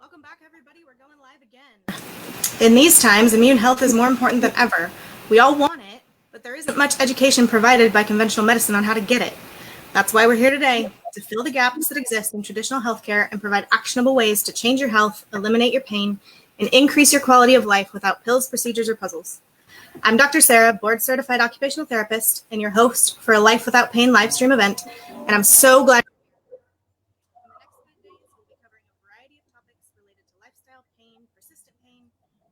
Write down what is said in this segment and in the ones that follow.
Welcome back, everybody. We're going live again. In these times, immune health is more important than ever. We all want it, but there isn't much education provided by conventional medicine on how to get it. That's why we're here today, to fill the gaps that exist in traditional healthcare and provide actionable ways to change your health, eliminate your pain, and increase your quality of life without pills, procedures, or puzzles. I'm Dr. Sarah, board-certified occupational therapist, and your host for a Life Without Pain live stream event, and I'm so glad. In the next 5 days, we'll be covering a variety of topics related to lifestyle pain, persistent pain,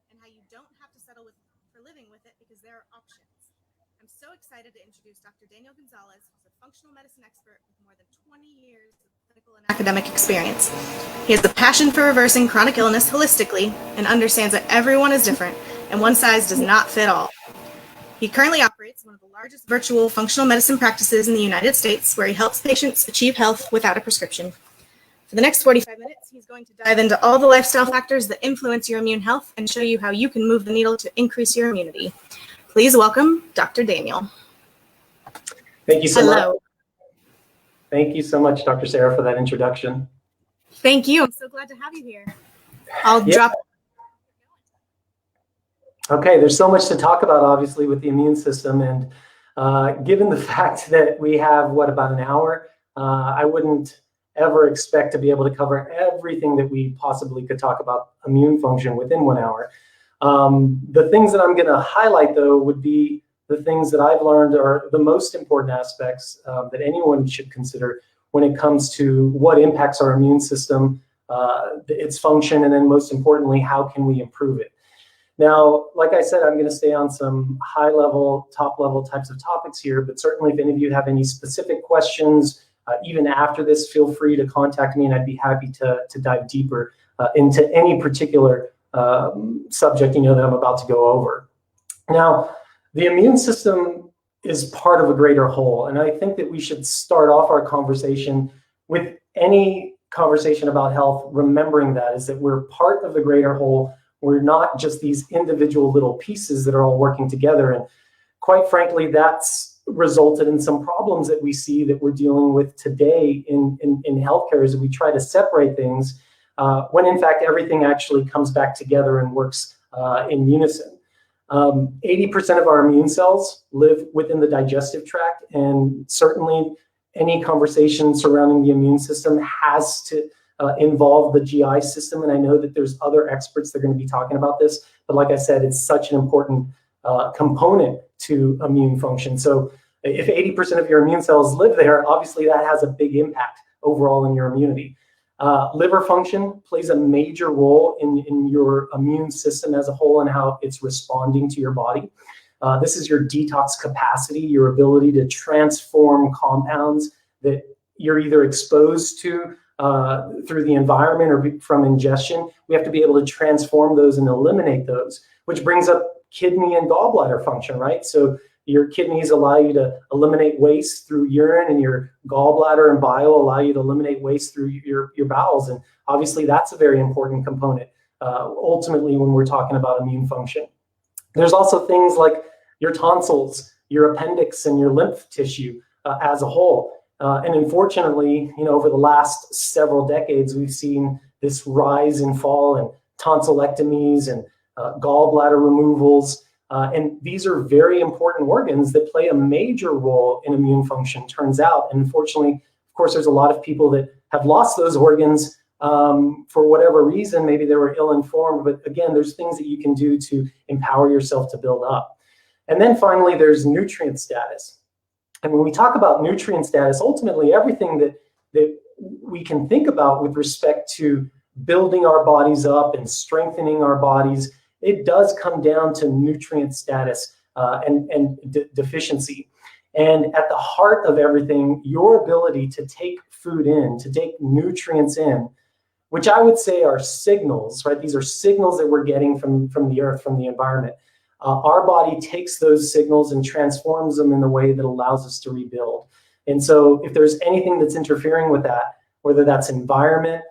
and how you don't have to settle for living with it because there are options. I'm so excited to introduce Dr. Daniel Gonzalez, who's a functional medicine expert with more than 20 years of clinical and academic experience. He has a passion for reversing chronic illness holistically and understands that everyone is different and one size does not fit all. He currently operates one of the largest virtual functional medicine practices in the United States, where he helps patients achieve health without a prescription. For the next 45 minutes, he's going to dive into all the lifestyle factors that influence your immune health and show you how you can move the needle to increase your immunity. Please welcome Dr. Daniel. Thank you so Hello. much. Thank you so much, Dr. Sarah, for that introduction. Thank you. I'm so glad to have you here. I'll drop. Okay, there's so much to talk about, obviously, with the immune system. And given the fact that we have, about an hour, I wouldn't ever expect to be able to cover everything that we possibly could talk about immune function within 1 hour. The things that I'm going to highlight, though, would be the things that I've learned are the most important aspects that anyone should consider when it comes to what impacts our immune system, its function, and then most importantly, how can we improve it. Now, like I said, I'm going to stay on some high-level, top-level types of topics here, but certainly if any of you have any specific questions, even after this, feel free to contact me, and I'd be happy to dive deeper into any particular subject that I'm about to go over. Now, the immune system is part of a greater whole, and I think that we should start off our conversation with any conversation about health, remembering that is that we're part of the greater whole. We're not just these individual little pieces that are all working together. And quite frankly, that's resulted in some problems that we see that we're dealing with today in healthcare as we try to separate things when in fact everything actually comes back together and works in unison. 80% of our immune cells live within the digestive tract, and certainly any conversation surrounding the immune system has to involve the GI system, and I know that there's other experts that are going to be talking about this, but like I said, it's such an important component to immune function. So if 80% of your immune cells live there, obviously that has a big impact overall in your immunity. Liver function plays a major role in your immune system as a whole and how it's responding to your body. This is your detox capacity, your ability to transform compounds that you're either exposed to through the environment or from ingestion. We have to be able to transform those and eliminate those, which brings up kidney and gallbladder function, right? So your kidneys allow you to eliminate waste through urine, and your gallbladder and bile allow you to eliminate waste through your bowels. And obviously that's a very important component ultimately when we're talking about immune function. There's also things like your tonsils, your appendix, and your lymph tissue as a whole. And unfortunately, over the last several decades, we've seen this rise and fall in tonsillectomies and gallbladder removals. And these are very important organs that play a major role in immune function, turns out. And unfortunately, of course, there's a lot of people that have lost those organs for whatever reason. Maybe they were ill-informed, but again, there's things that you can do to empower yourself to build up. And then finally, there's nutrient status. And when we talk about nutrient status, ultimately everything that we can think about with respect to building our bodies up and strengthening our bodies, it does come down to nutrient status and deficiency. And at the heart of everything, your ability to take food in, to take nutrients in, which I would say are signals, right? These are signals that we're getting from the earth, from the environment. Our body takes those signals and transforms them in a way that allows us to rebuild. And so if there's anything that's interfering with that, whether that's environment,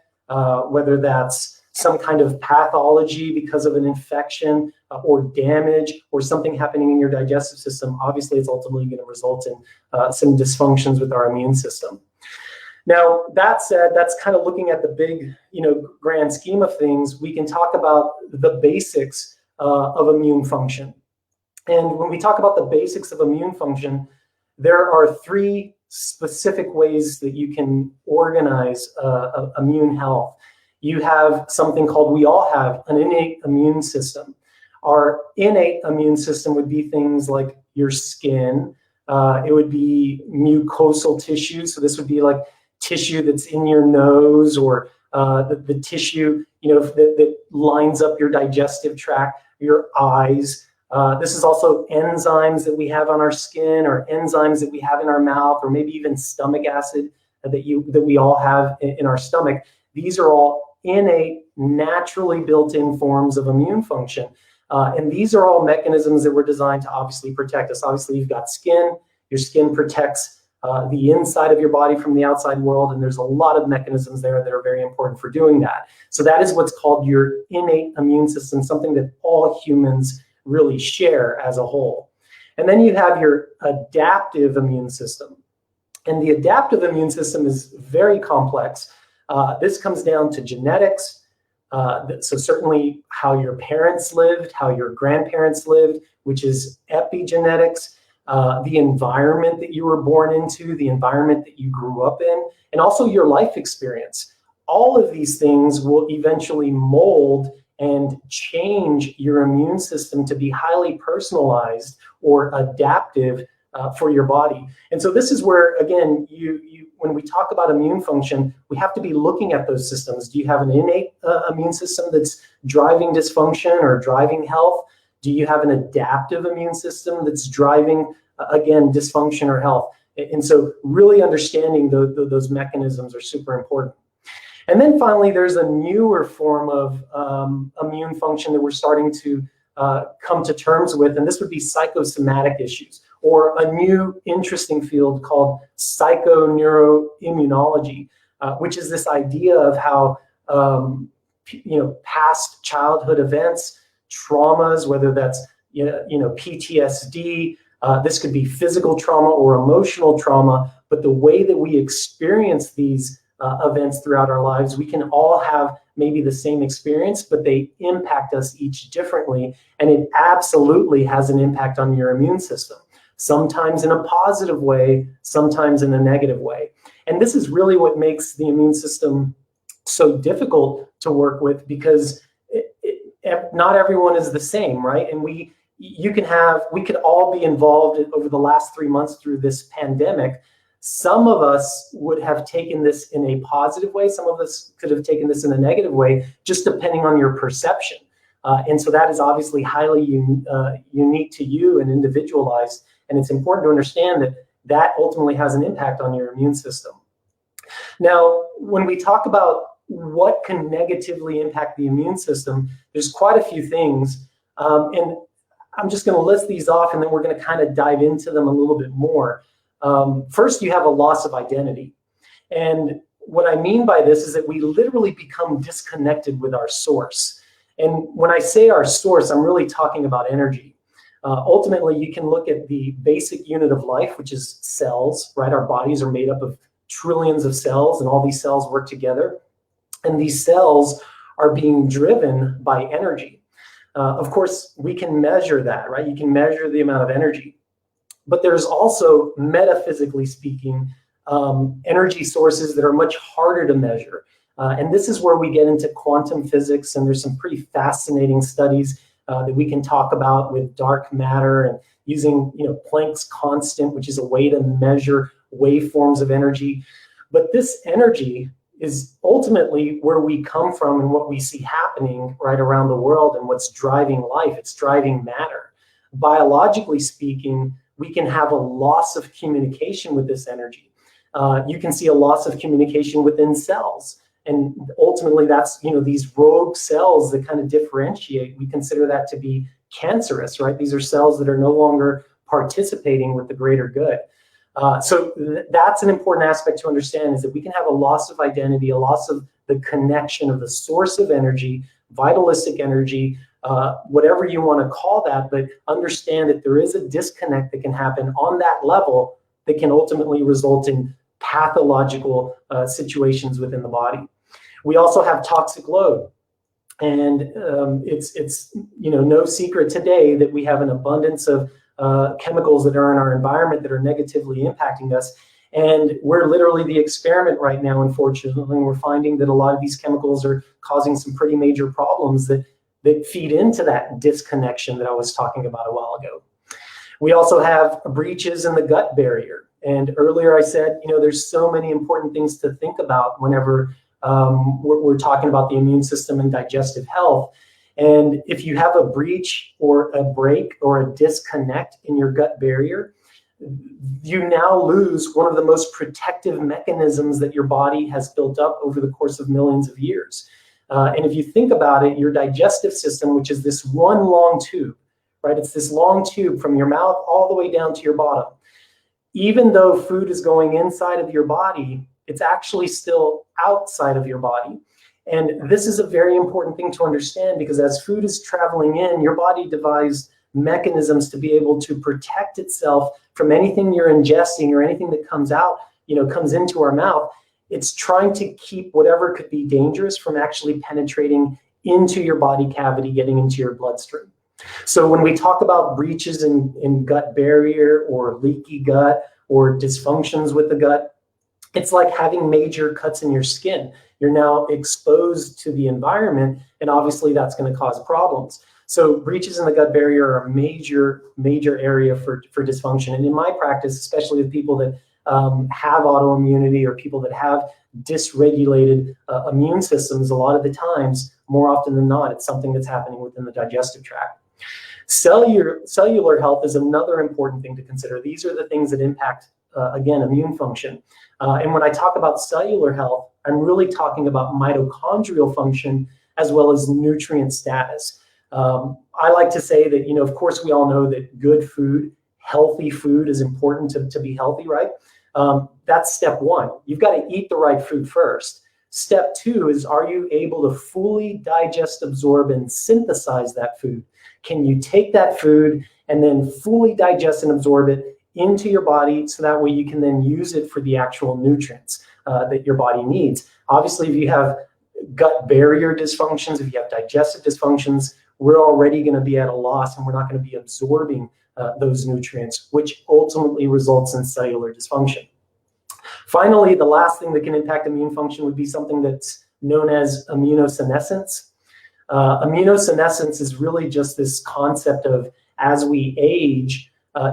whether that's some kind of pathology because of an infection or damage or something happening in your digestive system, obviously it's ultimately going to result in some dysfunctions with our immune system. Now, that said, that's kind of looking at the big, grand scheme of things. We can talk about the basics of immune function. And when we talk about the basics of immune function, there are three specific ways that you can organize immune health. You have something called, we all have an innate immune system. Our innate immune system would be things like your skin. It would be mucosal tissue. So this would be like tissue that's in your nose, or the tissue, that lines up your digestive tract, your eyes. This is also enzymes that we have on our skin, or enzymes that we have in our mouth, or maybe even stomach acid that we all have in our stomach. These are all innate, naturally built-in forms of immune function. And these are all mechanisms that were designed to obviously protect us. Obviously, you've got skin. Your skin protects the inside of your body from the outside world, and there's a lot of mechanisms there that are very important for doing that. So that is what's called your innate immune system, something that all humans really share as a whole. And then you have your adaptive immune system. And the adaptive immune system is very complex. This comes down to genetics. So certainly how your parents lived, how your grandparents lived, which is epigenetics. The environment that you were born into, the environment that you grew up in, and also your life experience. All of these things will eventually mold and change your immune system to be highly personalized or adaptive for your body. And so this is where, again, when we talk about immune function, we have to be looking at those systems. Do you have an innate immune system that's driving dysfunction or driving health? Do you have an adaptive immune system that's driving, again, dysfunction or health? And so really understanding those mechanisms are super important. And then finally, there's a newer form of immune function that we're starting to come to terms with, and this would be psychosomatic issues, or a new interesting field called psychoneuroimmunology, which is this idea of how past childhood events, traumas, whether that's PTSD, this could be physical trauma or emotional trauma, but the way that we experience these events throughout our lives, we can all have maybe the same experience, but they impact us each differently, and it absolutely has an impact on your immune system. Sometimes in a positive way, sometimes in a negative way. And this is really what makes the immune system so difficult to work with, because not everyone is the same, right? And we could all be involved over the last 3 months through this pandemic. Some of us would have taken this in a positive way. Some of us could have taken this in a negative way, just depending on your perception. And so that is obviously highly unique to you and individualized. And it's important to understand that that ultimately has an impact on your immune system. Now, when we talk about what can negatively impact the immune system, there's quite a few things. And I'm just going to list these off, and then we're going to kind of dive into them a little bit more. First, you have a loss of identity. And what I mean by this is that we literally become disconnected with our source. And when I say our source, I'm really talking about energy. Ultimately, you can look at the basic unit of life, which is cells, right? Our bodies are made up of trillions of cells, and all these cells work together. And these cells are being driven by energy. Of course, we can measure that, right? You can measure the amount of energy. But there's also, metaphysically speaking, energy sources that are much harder to measure. And this is where we get into quantum physics, and there's some pretty fascinating studies that we can talk about with dark matter and using Planck's constant, which is a way to measure waveforms of energy. But this energy is ultimately where we come from and what we see happening right around the world and what's driving life. It's driving matter. Biologically speaking, we can have a loss of communication with this energy. You can see a loss of communication within cells. And ultimately, that's, these rogue cells that kind of differentiate. We consider that to be cancerous, right? These are cells that are no longer participating with the greater good. So that's an important aspect to understand, is that we can have a loss of identity, a loss of the connection of the source of energy, vitalistic energy, whatever you want to call that, but understand that there is a disconnect that can happen on that level that can ultimately result in pathological situations within the body. We also have toxic load. And it's no secret today that we have an abundance of chemicals that are in our environment that are negatively impacting us. And we're literally the experiment right now, unfortunately. We're finding that a lot of these chemicals are causing some pretty major problems that feed into that disconnection that I was talking about a while ago. We also have breaches in the gut barrier. And earlier I said, there's so many important things to think about whenever we're talking about the immune system and digestive health. And if you have a breach or a break or a disconnect in your gut barrier, you now lose one of the most protective mechanisms that your body has built up over the course of millions of years. And if you think about it, your digestive system, which is this one long tube, right? It's this long tube from your mouth all the way down to your bottom. Even though food is going inside of your body, it's actually still outside of your body. And this is a very important thing to understand, because as food is traveling in, your body devised mechanisms to be able to protect itself from anything you're ingesting or anything that comes out, comes into our mouth. It's trying to keep whatever could be dangerous from actually penetrating into your body cavity, getting into your bloodstream. So when we talk about breaches in gut barrier or leaky gut or dysfunctions with the gut, it's like having major cuts in your skin. You're now exposed to the environment, and obviously that's going to cause problems. So breaches in the gut barrier are a major area for dysfunction. And in my practice, especially with people that have autoimmunity or people that have dysregulated immune systems, a lot of the times, more often than not, it's something that's happening within the digestive tract. Cellular health is another important thing to consider. These are the things that impact, again, immune function. And when I talk about cellular health, I'm really talking about mitochondrial function as well as nutrient status. I like to say that, of course, we all know that good food, healthy food is important to be healthy, right? That's step one. You've got to eat the right food first. Step two is, are you able to fully digest, absorb, and synthesize that food? Can you take that food and then fully digest and absorb it into your body, so that way you can then use it for the actual nutrients that your body needs? Obviously, if you have gut barrier dysfunctions, if you have digestive dysfunctions, we're already going to be at a loss, and we're not going to be absorbing those nutrients, which ultimately results in cellular dysfunction. Finally, the last thing that can impact immune function would be something that's known as immunosenescence. Immunosenescence is really just this concept of, as we age,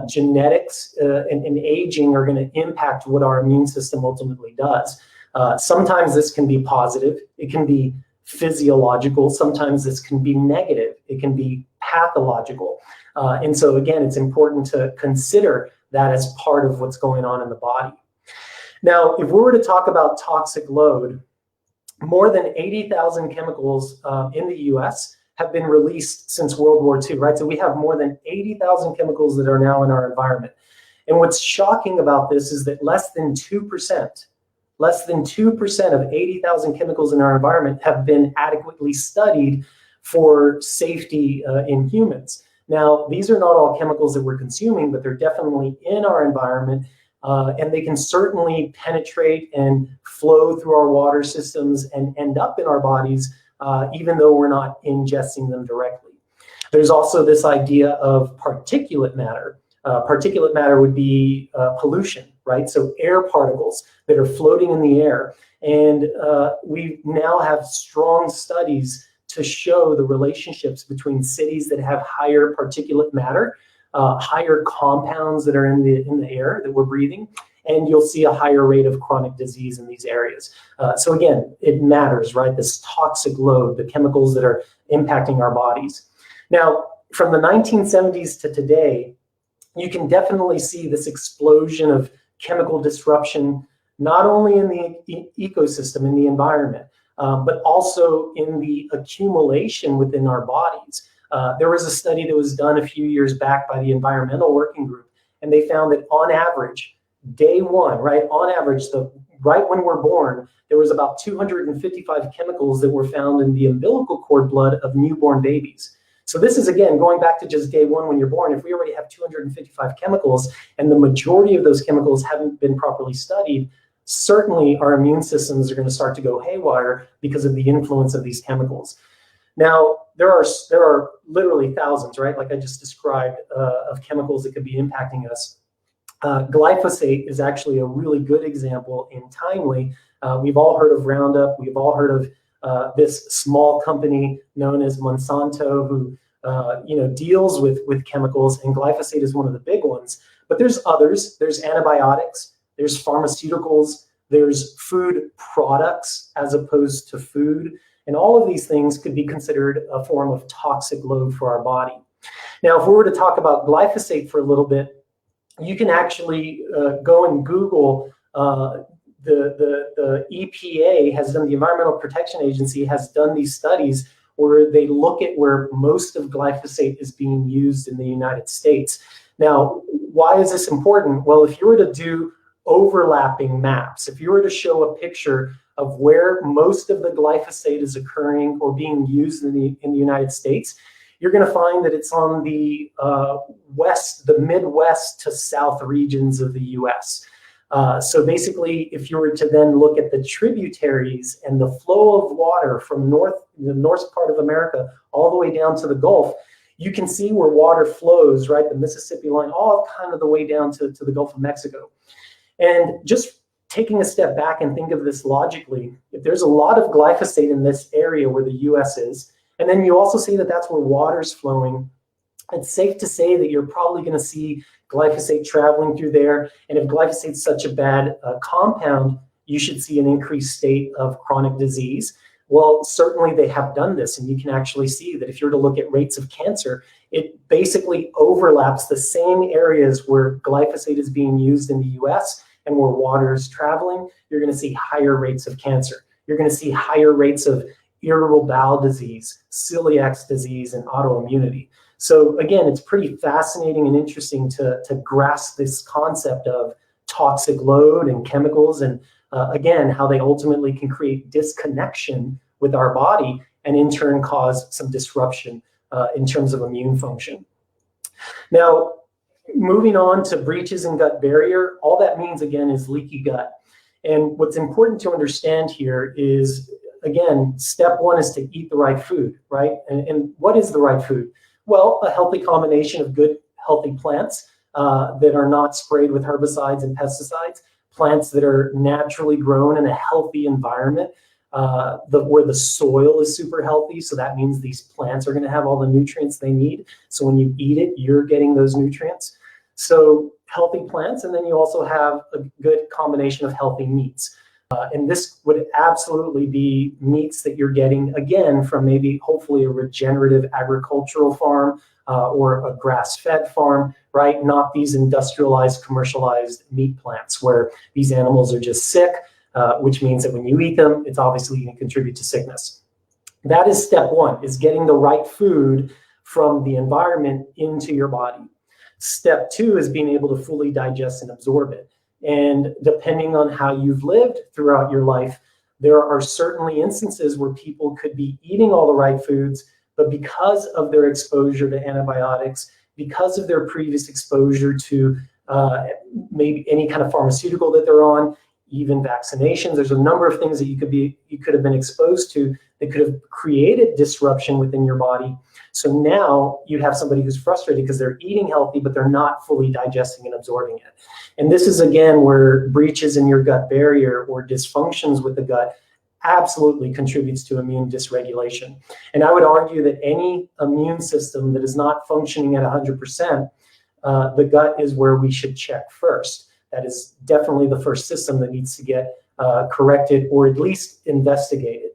genetics and aging are going to impact what our immune system ultimately does. Sometimes this can be positive. It can be physiological. Sometimes this can be negative. It can be pathological. And so, again, it's important to consider that as part of what's going on in the body. Now, if we were to talk about toxic load, more than 80,000 chemicals in the US have been released since World War II, right? So we have more than 80,000 chemicals that are now in our environment. And what's shocking about this is that less than 2% of 80,000 chemicals in our environment have been adequately studied for safety in humans. Now, these are not all chemicals that we're consuming, but they're definitely in our environment, and they can certainly penetrate and flow through our water systems and end up in our bodies, even though we're not ingesting them directly. There's also this idea of particulate matter. Particulate matter would be pollution, right? So air particles that are floating in the air. And we now have strong studies to show the relationships between cities that have higher particulate matter, higher compounds that are in the air that we're breathing, and you'll see a higher rate of chronic disease in these areas. So again, it matters, right? This toxic load, the chemicals that are impacting our bodies. Now, from the 1970s to today, you can definitely see this explosion of chemical disruption, not only in the ecosystem, in the environment, but also in the accumulation within our bodies. There was a study that was done a few years back by the Environmental Working Group, and they found that on average, day one, right, on average, right when we're born, there was about 255 chemicals that were found in the umbilical cord blood of newborn babies. So this is, again, going back to just day one when you're born. If we already have 255 chemicals and the majority of those chemicals haven't been properly studied, certainly our immune systems are going to start to go haywire because of the influence of these chemicals. Now, there are literally thousands, right? Like I just described, of chemicals that could be impacting us. Glyphosate is actually a really good example in timely. We've all heard of Roundup. We've all heard of this small company known as Monsanto, who deals with chemicals, and glyphosate is one of the big ones. But there's others. There's antibiotics. There's pharmaceuticals. There's food products as opposed to food. And all of these things could be considered a form of toxic load for our body. Now, if we were to talk about glyphosate for a little bit, you can actually go and Google. The EPA has done, the Environmental Protection Agency has done these studies where they look at where most of glyphosate is being used in the United States. Now, why is this important? Well, if you were to do overlapping maps, if you were to show a picture of where most of the glyphosate is occurring or being used in the United States, you're going to find that it's on the Midwest to South regions of the U.S. So basically, if you were to then look at the tributaries and the flow of water from the north part of America all the way down to the Gulf, you can see where water flows, right? The Mississippi line, all kind of the way down to the Gulf of Mexico. And just taking a step back and think of this logically, if there's a lot of glyphosate in this area where the U.S. is, and then you also see that that's where water's flowing, it's safe to say that you're probably going to see glyphosate traveling through there. And if glyphosate's such a bad compound, you should see an increased state of chronic disease. Well, certainly they have done this, and you can actually see that if you were to look at rates of cancer, it basically overlaps the same areas where glyphosate is being used in the US and where water is traveling. You're going to see higher rates of cancer. You're going to see higher rates of irritable bowel disease, celiac disease, and autoimmunity. So again, it's pretty fascinating and interesting to grasp this concept of toxic load and chemicals, and again, how they ultimately can create disconnection with our body and in turn cause some disruption in terms of immune function. Now, moving on to breaches in gut barrier, all that means again is leaky gut. And what's important to understand here is, again, step one is to eat the right food, right? And what is the right food? Well, a healthy combination of good, healthy plants that are not sprayed with herbicides and pesticides, plants that are naturally grown in a healthy environment, where the soil is super healthy. So that means these plants are going to have all the nutrients they need. So when you eat it, you're getting those nutrients. So healthy plants, and then you also have a good combination of healthy meats. And this would absolutely be meats that you're getting, again, from maybe hopefully a regenerative agricultural farm or a grass-fed farm, right? Not these industrialized, commercialized meat plants where these animals are just sick, which means that when you eat them, it's obviously going to contribute to sickness. That is step one, is getting the right food from the environment into your body. Step two is being able to fully digest and absorb it. And depending on how you've lived throughout your life, there are certainly instances where people could be eating all the right foods, but because of their exposure to antibiotics, because of their previous exposure to maybe any kind of pharmaceutical that they're on, even vaccinations, there's a number of things that you could have been exposed to that could have created disruption within your body. So now you have somebody who's frustrated because they're eating healthy, but they're not fully digesting and absorbing it. And this is, again, where breaches in your gut barrier or dysfunctions with the gut absolutely contributes to immune dysregulation. And I would argue that any immune system that is not functioning at 100%, the gut is where we should check first. That is definitely the first system that needs to get corrected or at least investigated.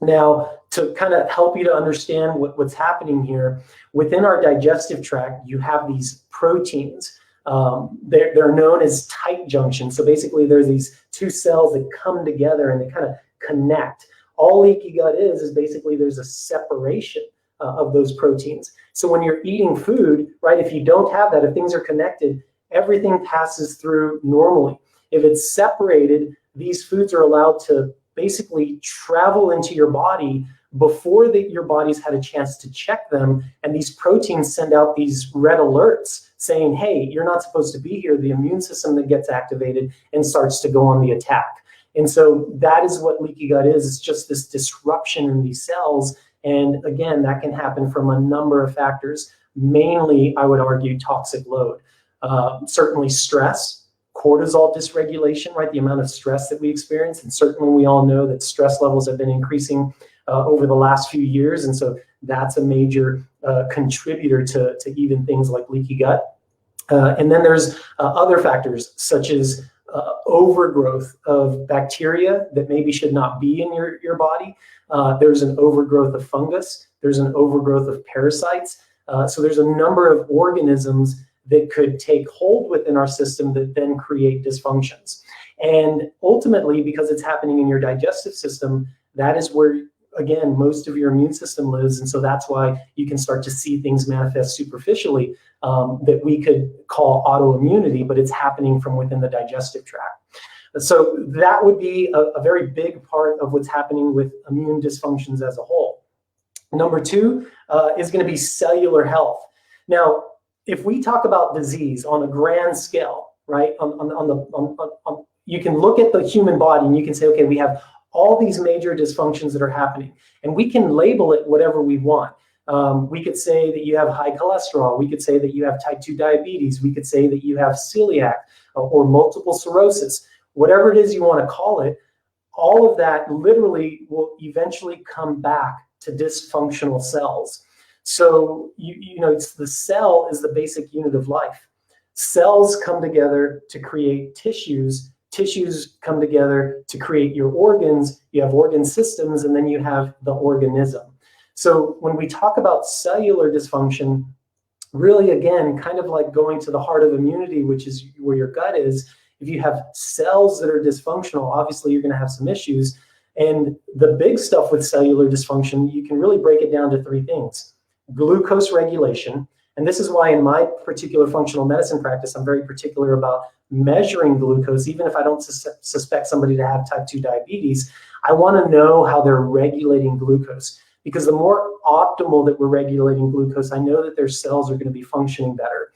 Now, to kind of help you to understand what's happening here, within our digestive tract, you have these proteins. They're known as tight junctions. So basically, there's these two cells that come together and they kind of connect. All leaky gut is basically there's a separation of those proteins. So when you're eating food, right, if you don't have that, if things are connected, everything passes through normally. If it's separated, these foods are allowed to basically travel into your body before your body's had a chance to check them. And these proteins send out these red alerts saying, hey, you're not supposed to be here. The immune system that gets activated and starts to go on the attack. And so that is what leaky gut is. It's just this disruption in these cells. And again, that can happen from a number of factors. Mainly, I would argue, toxic load. Certainly stress, cortisol dysregulation, right? The amount of stress that we experience. And certainly we all know that stress levels have been increasing over the last few years. And so that's a major contributor to even things like leaky gut. And then there's other factors such as overgrowth of bacteria that maybe should not be in your body. There's an overgrowth of fungus. There's an overgrowth of parasites. So there's a number of organisms that could take hold within our system that then create dysfunctions. And ultimately, because it's happening in your digestive system, that is where, again, most of your immune system lives. And so that's why you can start to see things manifest superficially that we could call autoimmunity, but it's happening from within the digestive tract. So that would be a very big part of what's happening with immune dysfunctions as a whole. Number two is going to be cellular health. Now, if we talk about disease on a grand scale, right, you can look at the human body and you can say, okay, we have all these major dysfunctions that are happening, and we can label it whatever we want. We could say that you have high cholesterol. We could say that you have type 2 diabetes. We could say that you have celiac or multiple sclerosis. Whatever it is you want to call it, all of that literally will eventually come back to dysfunctional cells. So, you know, it's the cell is the basic unit of life. Cells come together to create tissues. Tissues come together to create your organs. You have organ systems, and then you have the organism. So when we talk about cellular dysfunction, really, again, kind of like going to the heart of immunity, which is where your gut is, if you have cells that are dysfunctional, obviously you're going to have some issues. And the big stuff with cellular dysfunction, you can really break it down to three things. Glucose regulation. And this is why in my particular functional medicine practice, I'm very particular about measuring glucose. Even if I don't suspect somebody to have type 2 diabetes, I want to know how they're regulating glucose. Because the more optimal that we're regulating glucose, I know that their cells are going to be functioning better.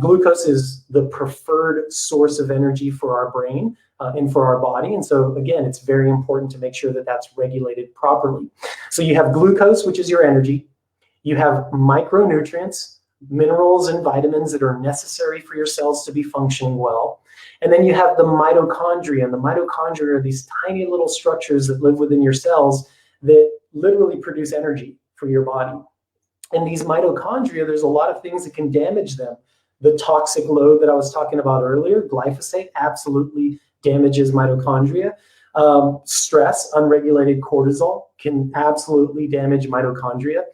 Glucose is the preferred source of energy for our brain and for our body. And so, again, it's very important to make sure that that's regulated properly. So you have glucose, which is your energy. You have micronutrients, minerals and vitamins that are necessary for your cells to be functioning well. And then you have the mitochondria. And the mitochondria are these tiny little structures that live within your cells that literally produce energy for your body. And these mitochondria, there's a lot of things that can damage them. The toxic load that I was talking about earlier, glyphosate, absolutely damages mitochondria. Stress, unregulated cortisol, can absolutely damage mitochondria.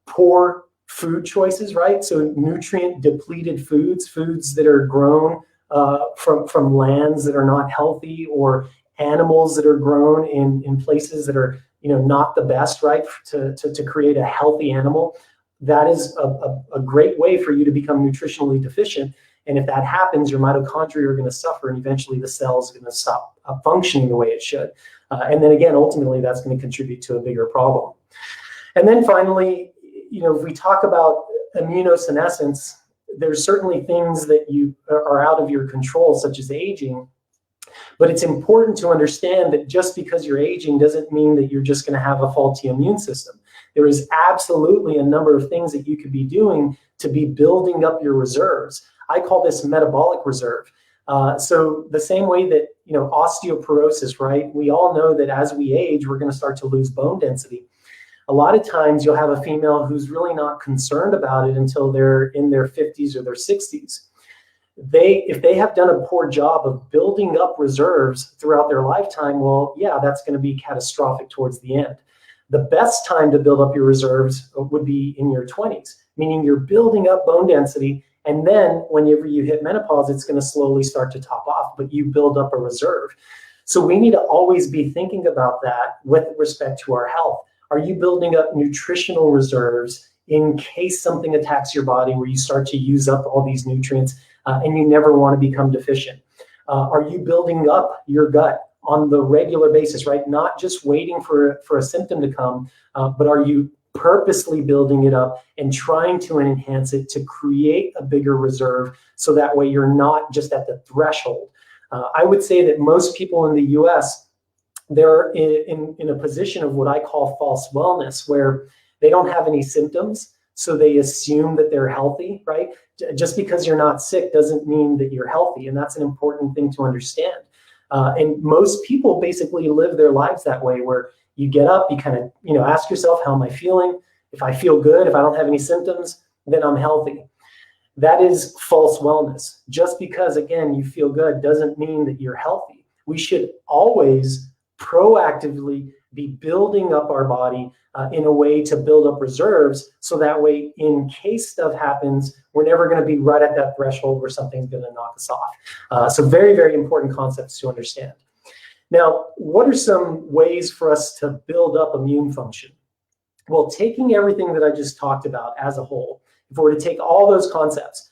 Poor food choices, right? So nutrient depleted foods that are grown from lands that are not healthy, or animals that are grown in places that are, you know, not the best, right? To create a healthy animal. That is a great way for you to become nutritionally deficient. And if that happens, your mitochondria are going to suffer, and eventually the cell's going to stop functioning the way it should. And then again, ultimately, that's going to contribute to a bigger problem. And then finally, you know, if we talk about immunosenescence, there's certainly things that you are out of your control, such as aging. But it's important to understand that just because you're aging doesn't mean that you're just going to have a faulty immune system. There is absolutely a number of things that you could be doing to be building up your reserves. I call this metabolic reserve. So the same way that, you know, osteoporosis, right? We all know that as we age, we're going to start to lose bone density. A lot of times you'll have a female who's really not concerned about it until they're in their 50s or their 60s. If they have done a poor job of building up reserves throughout their lifetime, well, yeah, that's going to be catastrophic towards the end. The best time to build up your reserves would be in your 20s, meaning you're building up bone density. And then whenever you hit menopause, it's going to slowly start to top off, but you build up a reserve. So we need to always be thinking about that with respect to our health. Are you building up nutritional reserves in case something attacks your body where you start to use up all these nutrients and you never want to become deficient? Are you building up your gut on the regular basis, right? Not just waiting for a symptom to come, but are you purposely building it up and trying to enhance it to create a bigger reserve so that way you're not just at the threshold. I would say that most people in the US, they're in a position of what I call false wellness, where they don't have any symptoms, so they assume that they're healthy, right? Just because you're not sick doesn't mean that you're healthy, and that's an important thing to understand. And most people basically live their lives that way, where you get up, you kind of, ask yourself, how am I feeling? If I feel good, if I don't have any symptoms, then I'm healthy. That is false wellness. Just because, again, you feel good doesn't mean that you're healthy. We should always proactively be building up our body in a way to build up reserves, so that way, in case stuff happens, we're never going to be right at that threshold where something's going to knock us off. So very, very important concepts to understand. Now, what are some ways for us to build up immune function? Well, taking everything that I just talked about as a whole, if we were to take all those concepts,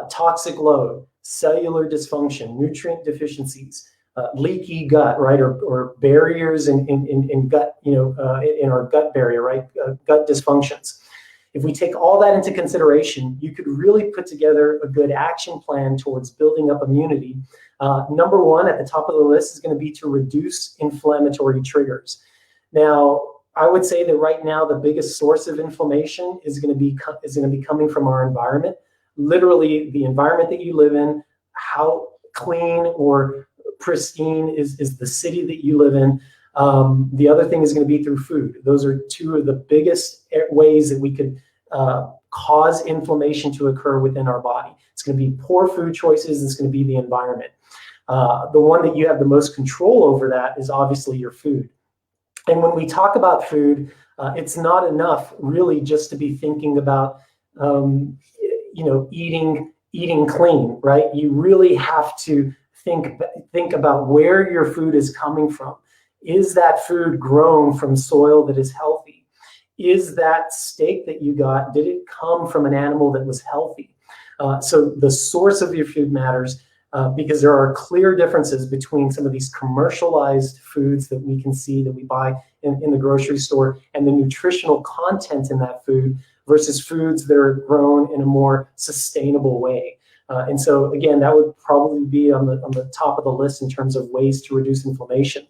toxic load, cellular dysfunction, nutrient deficiencies, leaky gut, right, or barriers in gut, in our gut barrier, right, gut dysfunctions. If we take all that into consideration, you could really put together a good action plan towards building up immunity. Number one at the top of the list is going to be to reduce inflammatory triggers. Now, I would say that right now the biggest source of inflammation is going to be coming from our environment. Literally, the environment that you live in, how clean or pristine is the city that you live in. The other thing is going to be through food. Those are two of the biggest ways that we could cause inflammation to occur within our body. It's going to be poor food choices. It's going to be the environment. The one that you have the most control over that is obviously your food. And when we talk about food, it's not enough really just to be thinking about, eating clean, right? You really have to think about where your food is coming from. Is that food grown from soil that is healthy? Is that steak that you got, did it come from an animal that was healthy? So the source of your food matters, because there are clear differences between some of these commercialized foods that we can see that we buy in the grocery store and the nutritional content in that food versus foods that are grown in a more sustainable way. And so again, that would probably be on the top of the list in terms of ways to reduce inflammation.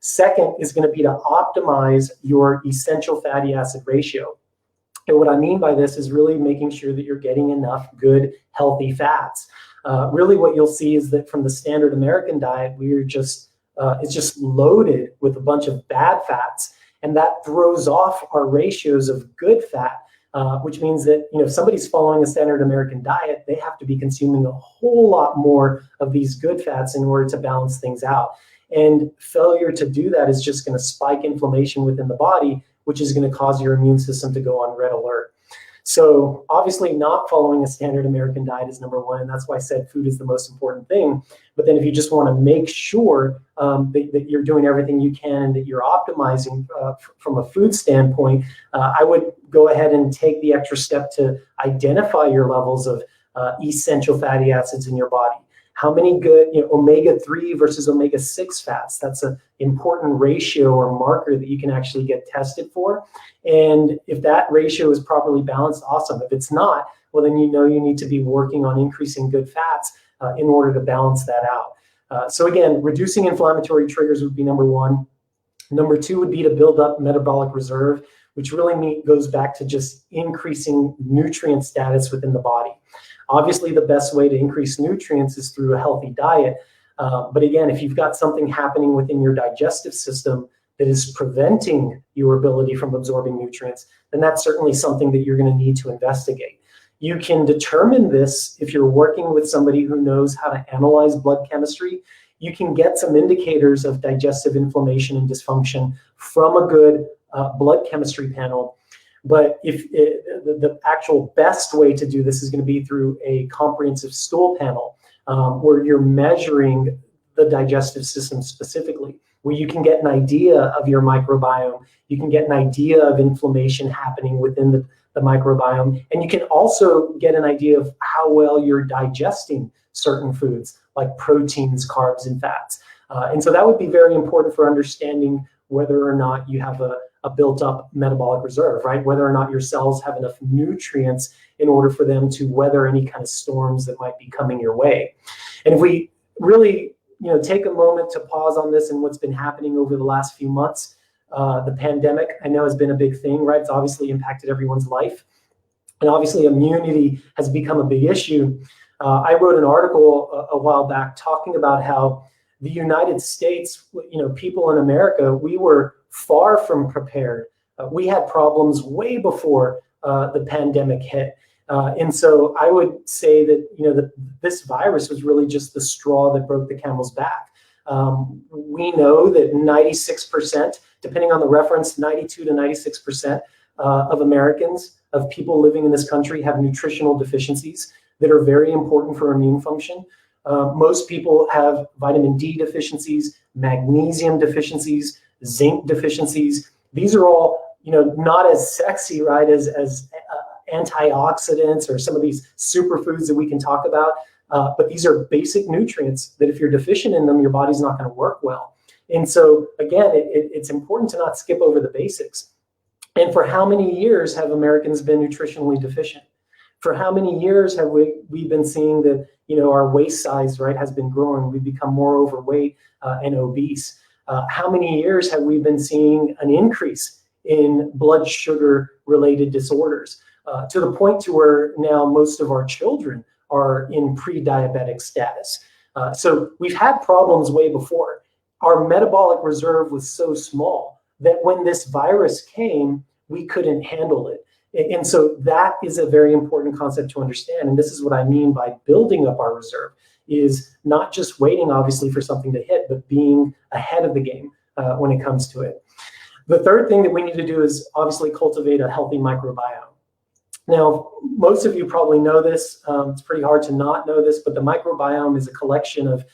Second is going to be to optimize your essential fatty acid ratio. And what I mean by this is really making sure that you're getting enough good, healthy fats. Really what you'll see is that from the standard American diet, it's just loaded with a bunch of bad fats, and that throws off our ratios of good fat, which means that if somebody's following a standard American diet, they have to be consuming a whole lot more of these good fats in order to balance things out. And failure to do that is just going to spike inflammation within the body, which is going to cause your immune system to go on red alert. So obviously not following a standard American diet is number one, and that's why I said food is the most important thing. But then if you just want to make sure that you're doing everything you can and that you're optimizing from a food standpoint, I would go ahead and take the extra step to identify your levels of essential fatty acids in your body. How many good omega-3 versus omega-6 fats? That's an important ratio or marker that you can actually get tested for. And if that ratio is properly balanced, awesome. If it's not, well, then you need to be working on increasing good fats in order to balance that out. So again, reducing inflammatory triggers would be number one. Number two would be to build up metabolic reserve, which really goes back to just increasing nutrient status within the body. Obviously, the best way to increase nutrients is through a healthy diet. But again, if you've got something happening within your digestive system that is preventing your ability from absorbing nutrients, then that's certainly something that you're going to need to investigate. You can determine this if you're working with somebody who knows how to analyze blood chemistry. You can get some indicators of digestive inflammation and dysfunction from a good blood chemistry panel. But if the actual best way to do this is going to be through a comprehensive stool panel, where you're measuring the digestive system specifically, where you can get an idea of your microbiome, you can get an idea of inflammation happening within the microbiome, and you can also get an idea of how well you're digesting certain foods like proteins, carbs, and fats. And so that would be very important for understanding whether or not you have a built-up metabolic reserve, right? Whether or not your cells have enough nutrients in order for them to weather any kind of storms that might be coming your way. And if we really, take a moment to pause on this and what's been happening over the last few months, the pandemic, I know, has been a big thing, right? It's obviously impacted everyone's life. And obviously immunity has become a big issue. I wrote an article a while back talking about how the United States, people in America, we were far from prepared. We had problems way before the pandemic hit. And so I would say that, this virus was really just the straw that broke the camel's back. We know that 96%, depending on the reference, 92 to 96% of Americans, of people living in this country, have nutritional deficiencies that are very important for immune function. Most people have vitamin D deficiencies, magnesium deficiencies, zinc deficiencies. These are all, not as sexy, right, as antioxidants or some of these superfoods that we can talk about. But these are basic nutrients that if you're deficient in them, your body's not going to work well. And so, again, it's important to not skip over the basics. And for how many years have Americans been nutritionally deficient? For how many years have we been seeing that, our waist size, right, has been growing? We've become more overweight and obese. How many years have we been seeing an increase in blood sugar related disorders to the point to where now most of our children are in pre-diabetic status? So we've had problems way before. Our metabolic reserve was so small that when this virus came, we couldn't handle it. And so that is a very important concept to understand. And this is what I mean by building up our reserve, is not just waiting, obviously, for something to hit, but being ahead of the game when it comes to it. The third thing that we need to do is obviously cultivate a healthy microbiome. Now, most of you probably know this. It's pretty hard to not know this, but the microbiome is a collection of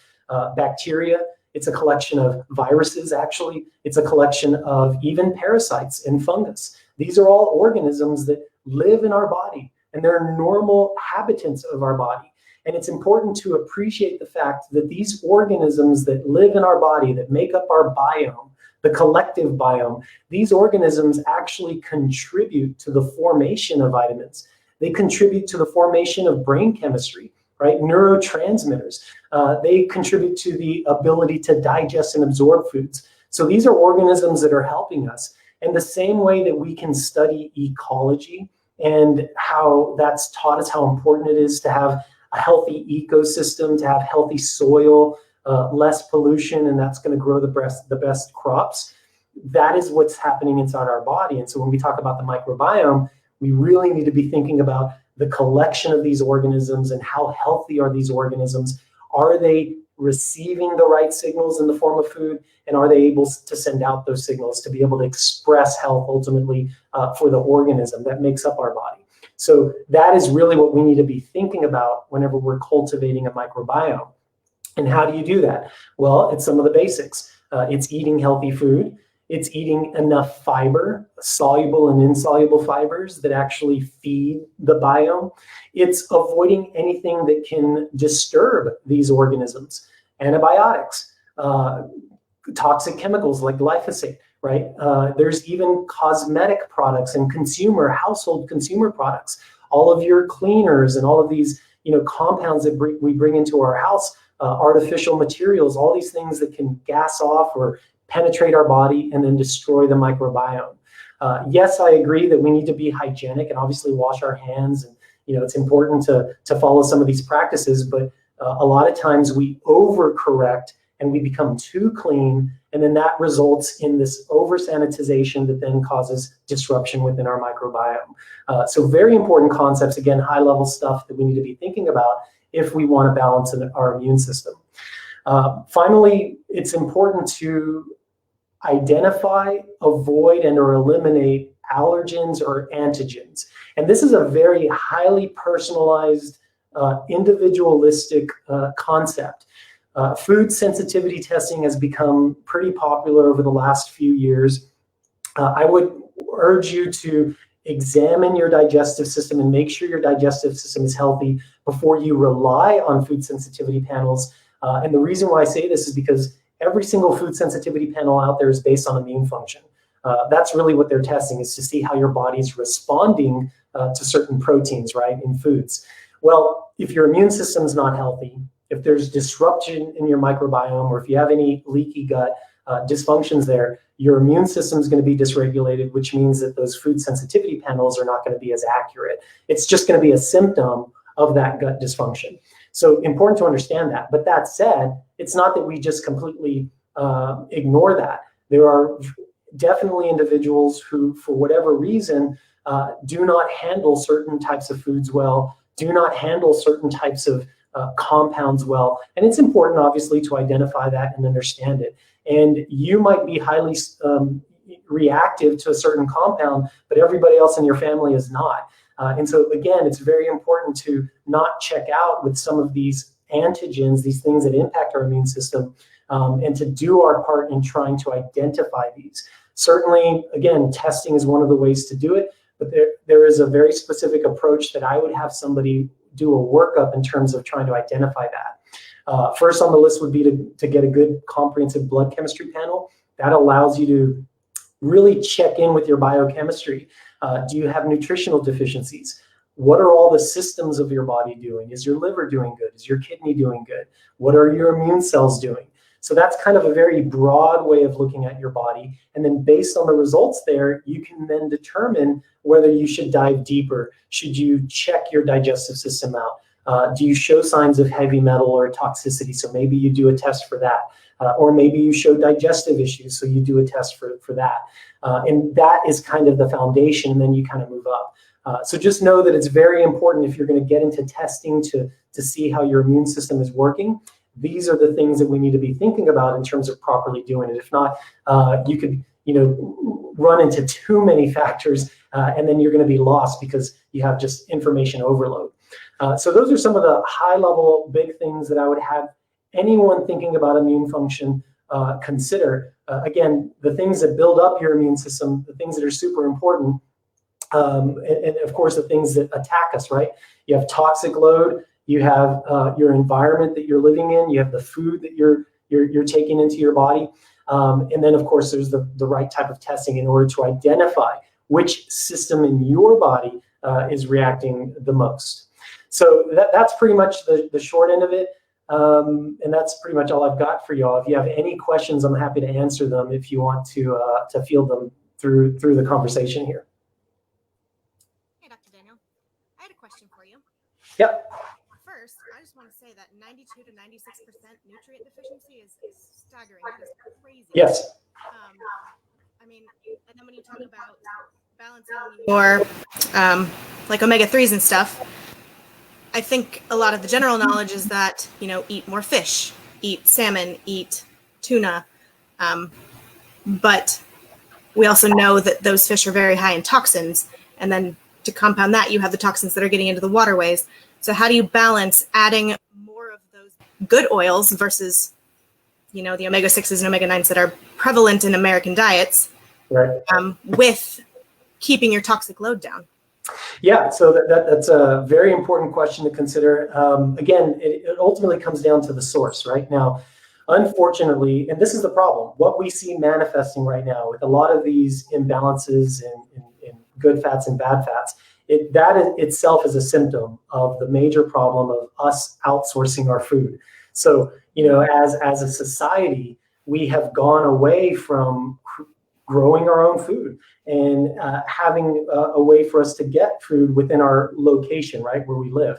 bacteria. It's a collection of viruses, actually. It's a collection of even parasites and fungus. These are all organisms that live in our body, and they're normal habitants of our body. And it's important to appreciate the fact that these organisms that live in our body, that make up our biome, the collective biome, these organisms actually contribute to the formation of vitamins. They contribute to the formation of brain chemistry, right? Neurotransmitters. They contribute to the ability to digest and absorb foods. So these are organisms that are helping us. And the same way that we can study ecology and how that's taught us how important it is to have a healthy ecosystem, to have healthy soil, less pollution, and that's going to grow the best crops. That is what's happening inside our body. And so when we talk about the microbiome, we really need to be thinking about the collection of these organisms and how healthy are these organisms. Are they receiving the right signals in the form of food? And are they able to send out those signals to be able to express health ultimately for the organism that makes up our body? So that is really what we need to be thinking about whenever we're cultivating a microbiome. And how do you do that? Well, it's some of the basics. It's eating healthy food. It's eating enough fiber, soluble and insoluble fibers that actually feed the biome. It's avoiding anything that can disturb these organisms. Antibiotics, toxic chemicals like glyphosate, right? There's even cosmetic products and household consumer products. All of your cleaners and all of these, compounds that we bring into our house, artificial materials, all these things that can gas off or penetrate our body and then destroy the microbiome. Yes, I agree that we need to be hygienic and obviously wash our hands. And, it's important to follow some of these practices, but a lot of times we overcorrect and we become too clean. And then that results in this over sanitization that then causes disruption within our microbiome. So very important concepts, again, high level stuff that we need to be thinking about if we want to balance our immune system. Finally, it's important to identify, avoid, and or eliminate allergens or antigens. And this is a very highly personalized, individualistic concept. Food sensitivity testing has become pretty popular over the last few years. I would urge you to examine your digestive system and make sure your digestive system is healthy before you rely on food sensitivity panels. And the reason why I say this is because every single food sensitivity panel out there is based on immune function. That's really what they're testing, is to see how your body's responding to certain proteins, right, in foods. Well, if your immune system's not healthy, if there's disruption in your microbiome, or if you have any leaky gut dysfunctions there, your immune system is going to be dysregulated, which means that those food sensitivity panels are not going to be as accurate. It's just going to be a symptom of that gut dysfunction. So important to understand that. But that said, it's not that we just completely ignore that. There are definitely individuals who, for whatever reason, do not handle certain types of foods well, do not handle certain types of compounds well. And it's important, obviously, to identify that and understand it. And you might be highly reactive to a certain compound, but everybody else in your family is not. And so, again, it's very important to not check out with some of these antigens, these things that impact our immune system, and to do our part in trying to identify these. Certainly, again, testing is one of the ways to do it, but there is a very specific approach that I would have somebody do a workup in terms of trying to identify that. First on the list would be to get a good comprehensive blood chemistry panel. That allows you to really check in with your biochemistry. Do you have nutritional deficiencies? What are all the systems of your body doing? Is your liver doing good? Is your kidney doing good? What are your immune cells doing? So that's kind of a very broad way of looking at your body. And then based on the results there, you can then determine whether you should dive deeper. Should you check your digestive system out? Do you show signs of heavy metal or toxicity? So maybe you do a test for that. Or maybe you show digestive issues, so you do a test for that. And that is kind of the foundation, and then you kind of move up. So just know that it's very important, if you're going to get into testing to see how your immune system is working. These are the things that we need to be thinking about in terms of properly doing it. If not, you could run into too many factors, and then you're going to be lost because you have just information overload. So those are some of the high-level big things that I would have anyone thinking about immune function consider. Again, the things that build up your immune system, the things that are super important, and of course the things that attack us, right? You have toxic load, you have your environment that you're living in, you have the food that you're taking into your body, and then of course there's the right type of testing in order to identify which system in your body is reacting the most. So that's pretty much the short end of it. And that's pretty much all I've got for y'all. If you have any questions, I'm happy to answer them if you want to field them through the conversation here. Hey, Dr. Daniel, I had a question for you. Yep. First, I just want to say that 92 to 96% nutrient deficiency is staggering. That is crazy. Yes. I mean, and then when you talk about balancing your like omega-3s and stuff, I think a lot of the general knowledge is that, eat more fish, eat salmon, eat tuna. But we also know that those fish are very high in toxins. And then to compound that, you have the toxins that are getting into the waterways. So how do you balance adding more of those good oils versus, the omega-6s and omega-9s that are prevalent in American diets, right, with keeping your toxic load down? Yeah, so that's a very important question to consider. Again, it ultimately comes down to the source, right? Now, unfortunately, and this is the problem, what we see manifesting right now with a lot of these imbalances in good fats and bad fats, that itself is a symptom of the major problem of us outsourcing our food. So, as a society, we have gone away from growing our own food and having a way for us to get food within our location, right, where we live.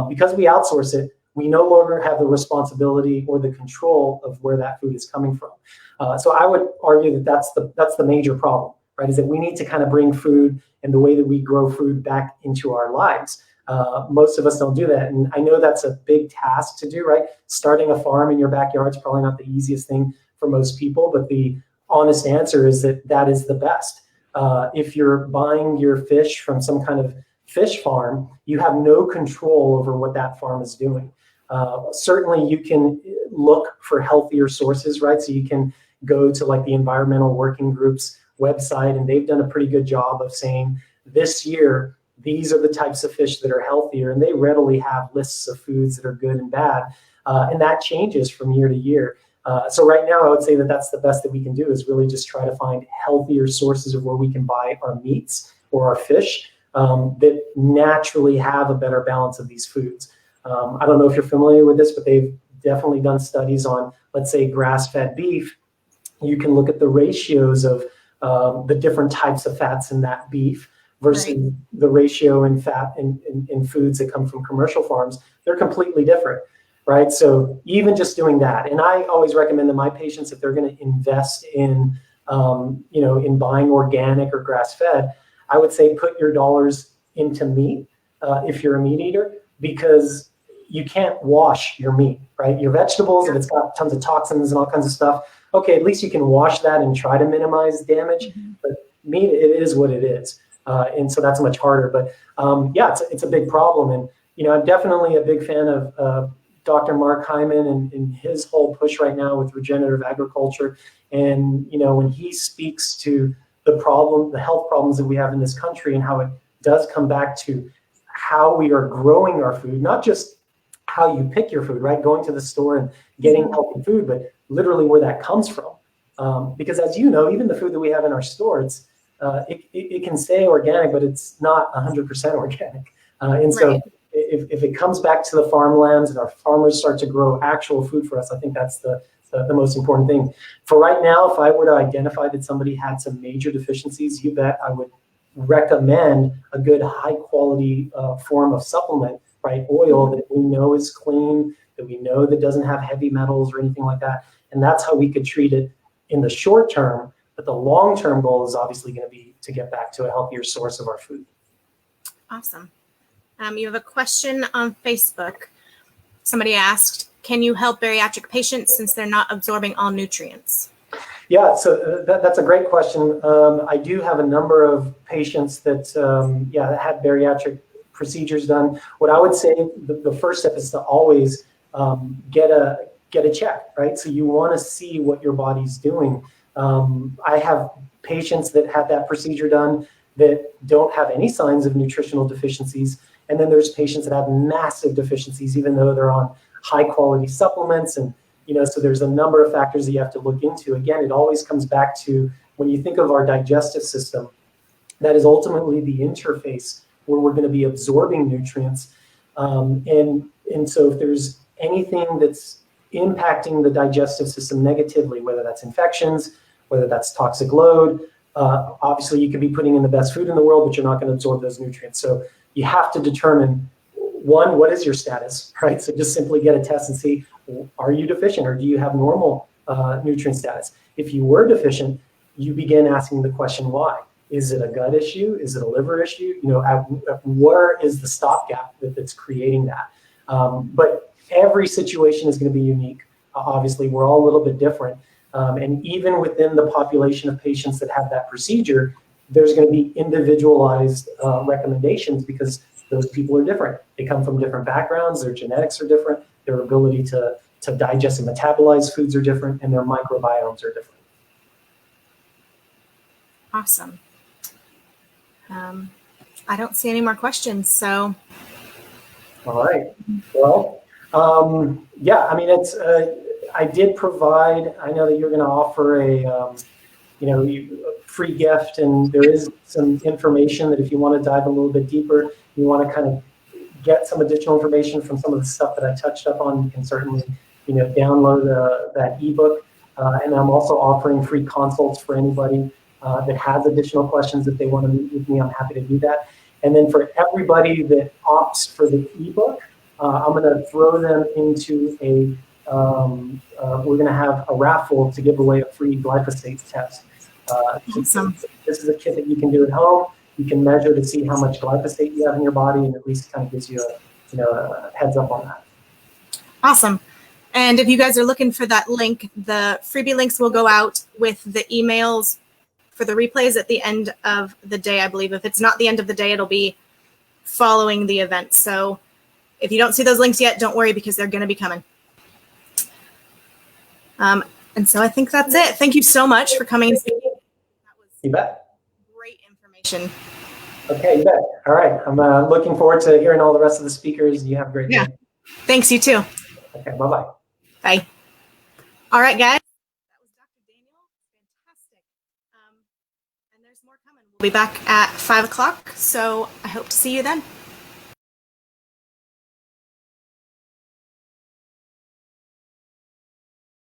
Because we outsource it, we no longer have the responsibility or the control of where that food is coming from. So I would argue that that's the major problem, right, is that we need to kind of bring food and the way that we grow food back into our lives. Most of us don't do that. And I know that's a big task to do, right? Starting a farm in your backyard is probably not the easiest thing for most people, but the honest answer is that is the best. If you're buying your fish from some kind of fish farm, you have no control over what that farm is doing. Certainly you can look for healthier sources, right? So you can go to like the Environmental Working Group's website, and they've done a pretty good job of saying this year, these are the types of fish that are healthier, and they readily have lists of foods that are good and bad. And that changes from year to year. So right now, I would say that that's the best that we can do, is really just try to find healthier sources of where we can buy our meats or our fish that naturally have a better balance of these foods. I don't know if you're familiar with this, but they've definitely done studies on, let's say, grass-fed beef. You can look at the ratios of the different types of fats in that beef versus the ratio in fat in foods that come from commercial farms. They're completely different, right? So even just doing that, and I always recommend to my patients, if they're going to invest in, in buying organic or grass-fed, I would say put your dollars into meat if you're a meat eater, because you can't wash your meat, right? Your vegetables, if it's got tons of toxins and all kinds of stuff, okay, at least you can wash that and try to minimize damage. But meat, it is what it is. And so that's much harder. But it's a big problem. And, I'm definitely a big fan of Dr. Mark Hyman and his whole push right now with regenerative agriculture. And, when he speaks to the health problems that we have in this country, and how it does come back to how we are growing our food, not just how you pick your food, right? Going to the store and getting healthy food, but literally where that comes from. Because as you know, even the food that we have in our store, it can say organic, but it's not 100% organic. And so if it comes back to the farmlands and our farmers start to grow actual food for us, I think that's the most important thing. For right now, if I were to identify that somebody had some major deficiencies, you bet I would recommend a good high quality form of supplement, right? Oil that we know is clean, that we know that doesn't have heavy metals or anything like that. And that's how we could treat it in the short term. But the long-term goal is obviously going to be to get back to a healthier source of our food. Awesome. You have a question on Facebook. Somebody asked, can you help bariatric patients since they're not absorbing all nutrients? Yeah, so that's a great question. I do have a number of patients that had bariatric procedures done. What I would say, the first step is to always get a check, right? So you want to see what your body's doing. I have patients that had that procedure done that don't have any signs of nutritional deficiencies. And then there's patients that have massive deficiencies, even though they're on high quality supplements. And, so there's a number of factors that you have to look into. Again, it always comes back to, when you think of our digestive system, that is ultimately the interface where we're going to be absorbing nutrients. And so if there's anything that's impacting the digestive system negatively, whether that's infections, whether that's toxic load, obviously you could be putting in the best food in the world, but you're not going to absorb those nutrients. So you have to determine, one, what is your status, right? So just simply get a test and see, are you deficient, or do you have normal nutrient status? If you were deficient, you begin asking the question, why? Is it a gut issue? Is it a liver issue? Where is the stopgap that's creating that? But every situation is going to be unique. Obviously, we're all a little bit different. And even within the population of patients that have that procedure, there's going to be individualized recommendations, because those people are different. They come from different backgrounds. Their genetics are different. Their ability to digest and metabolize foods are different, and their microbiomes are different. Awesome. I don't see any more questions, so. All right. Well, it's, I did provide, I know that you're going to offer a free gift, and there is some information that if you want to dive a little bit deeper, you want to kind of get some additional information from some of the stuff that I touched up on, you can certainly, download that ebook. And I'm also offering free consults for anybody that has additional questions that they want to meet with me. I'm happy to do that. And then for everybody that opts for the ebook, I'm going to throw them into we're going to have a raffle to give away a free glyphosate test. Awesome. This is a kit that you can do at home. You can measure to see how much glyphosate you have in your body, and at least kind of gives you a heads up on that. Awesome. And if you guys are looking for that link, the freebie links will go out with the emails for the replays at the end of the day, I believe. If it's not the end of the day, it'll be following the event. So if you don't see those links yet, don't worry, because they're going to be coming. And so I think that's it. Thank you so much for coming and speaking. That was You bet. great information. Okay, you bet. All right. I'm looking forward to hearing all the rest of the speakers. You have a great day. Thanks, you too. Okay, bye-bye. Bye. All right, guys. That was Dr. Daniel. Fantastic. And there's more coming. We'll be back at 5 o'clock, so I hope to see you then.